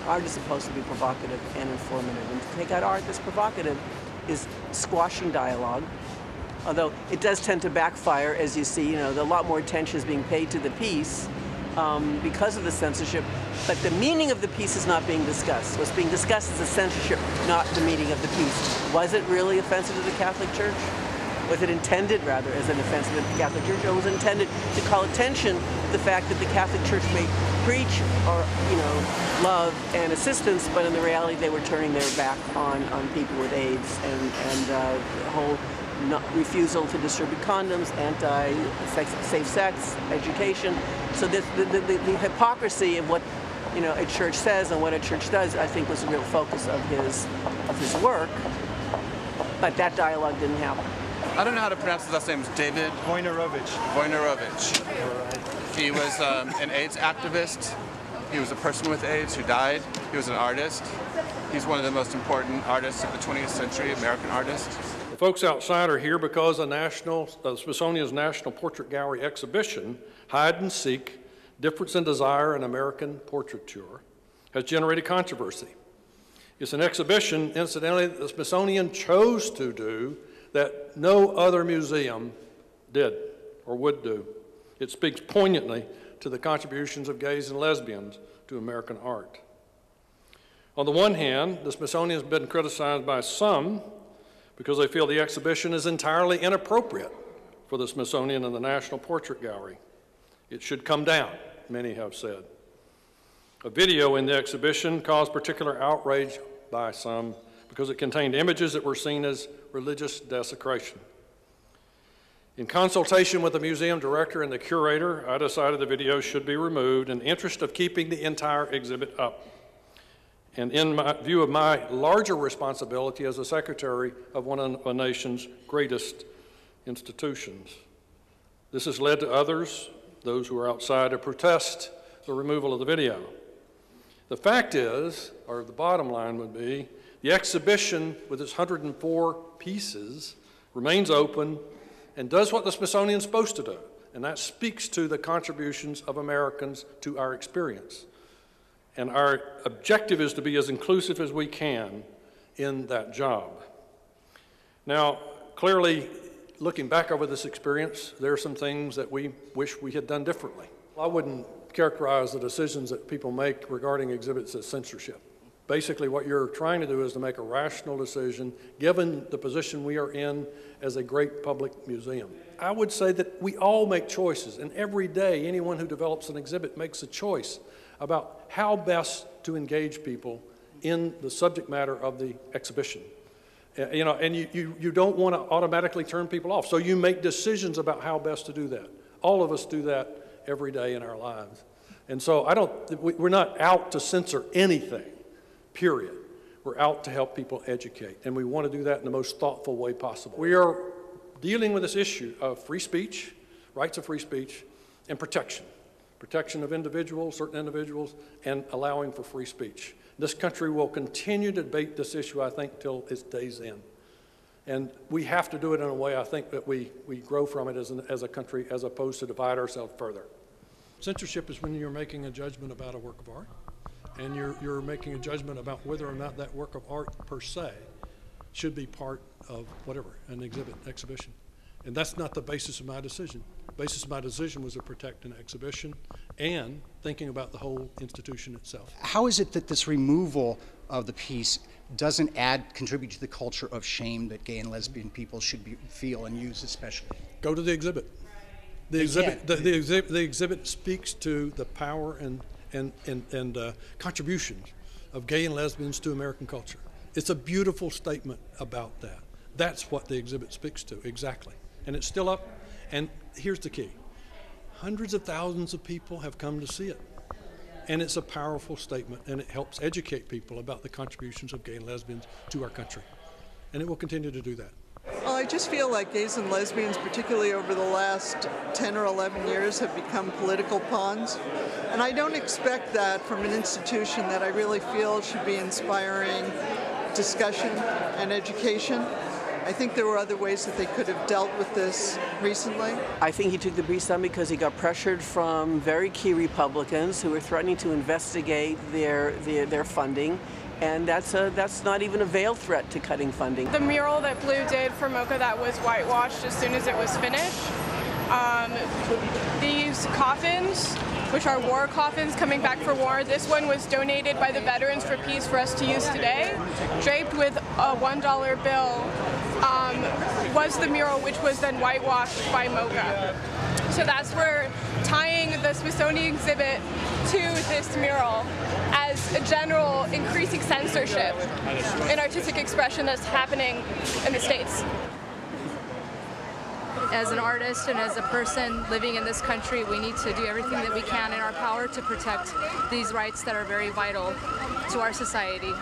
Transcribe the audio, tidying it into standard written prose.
Art is supposed to be provocative and informative. And to take out art that's provocative is squashing dialogue. Although it does tend to backfire, as you see, a lot more attention is being paid to the piece because of the censorship, but the meaning of the piece is not being discussed. What's being discussed is the censorship, not the meaning of the piece. Was it really offensive to the Catholic Church? Was it intended, rather, as an offense to the Catholic Church, or was it intended to call attention to the fact that the Catholic Church may preach or, love and assistance, but in the reality they were turning their back on people with AIDS and the whole refusal to distribute condoms, safe sex, education. So the hypocrisy of what a church says and what a church does, I think, was a real focus of his work. But that dialogue didn't happen. I don't know how to pronounce his last name. It's David Wojnarowicz. He was an AIDS activist. He was a person with AIDS who died. He was an artist. He's one of the most important artists of the 20th century, American artist. The folks outside are here because Smithsonian's National Portrait Gallery exhibition, Hide and Seek, Difference in Desire in American Portraiture, has generated controversy. It's an exhibition, incidentally, that the Smithsonian chose to do that no other museum did or would do. It speaks poignantly to the contributions of gays and lesbians to American art. On the one hand, the Smithsonian has been criticized by some because they feel the exhibition is entirely inappropriate for the Smithsonian and the National Portrait Gallery. It should come down, many have said. A video in the exhibition caused particular outrage by some because it contained images that were seen as religious desecration. In consultation with the museum director and the curator, I decided the video should be removed in the interest of keeping the entire exhibit up, and in view of my larger responsibility as the secretary of one of the nation's greatest institutions. This has led to others, those who are outside, to protest the removal of the video. The fact is, or the bottom line would be, the exhibition with its 104 pieces remains open and does what the Smithsonian is supposed to do, and that speaks to the contributions of Americans to our experience. And our objective is to be as inclusive as we can in that job. Now, clearly, looking back over this experience, there are some things that we wish we had done differently. I wouldn't characterize the decisions that people make regarding exhibits as censorship. Basically, what you're trying to do is to make a rational decision, given the position we are in as a great public museum. I would say that we all make choices, and every day, anyone who develops an exhibit makes a choice about how best to engage people in the subject matter of the exhibition. And you don't want to automatically turn people off, so you make decisions about how best to do that. All of us do that every day in our lives. And so we're not out to censor anything. Period. We're out to help people educate, and we want to do that in the most thoughtful way possible. We are dealing with this issue of free speech, rights of free speech, and protection. Protection of individuals, certain individuals, and allowing for free speech. This country will continue to debate this issue, I think, till its day's end. And we have to do it in a way, I think, that we grow from it as a country, as opposed to divide ourselves further. Censorship is when you're making a judgment about a work of art, and you're making a judgment about whether or not that work of art per se should be part of whatever, an exhibition. And that's not the basis of my decision. The basis of my decision was to protect an exhibition and thinking about the whole institution itself. How is it that this removal of the piece doesn't contribute to the culture of shame that gay and lesbian people should feel and use especially? Go to the exhibit. The exhibit speaks to the power and contributions of gay and lesbians to American culture. It's a beautiful statement about that. That's what the exhibit speaks to, exactly. And it's still up, and here's the key. Hundreds of thousands of people have come to see it. And it's a powerful statement, and it helps educate people about the contributions of gay and lesbians to our country. And it will continue to do that. Well, I just feel like gays and lesbians, particularly over the last 10 or 11 years, have become political pawns. And I don't expect that from an institution that I really feel should be inspiring discussion and education. I think there were other ways that they could have dealt with this recently. I think he took the briefs on because he got pressured from very key Republicans who were threatening to investigate their funding. And that's not even a veiled threat to cutting funding. The mural that Blue did for MOCA that was whitewashed as soon as it was finished. These coffins, which are war coffins coming back for war. This one was donated by the Veterans for Peace for us to use today. Draped with a $1 bill was the mural, which was then whitewashed by MOCA. So that's where tying the Smithsonian exhibit to this mural as a general increasing censorship in artistic expression that's happening in the States. As an artist and as a person living in this country, we need to do everything that we can in our power to protect these rights that are very vital to our society.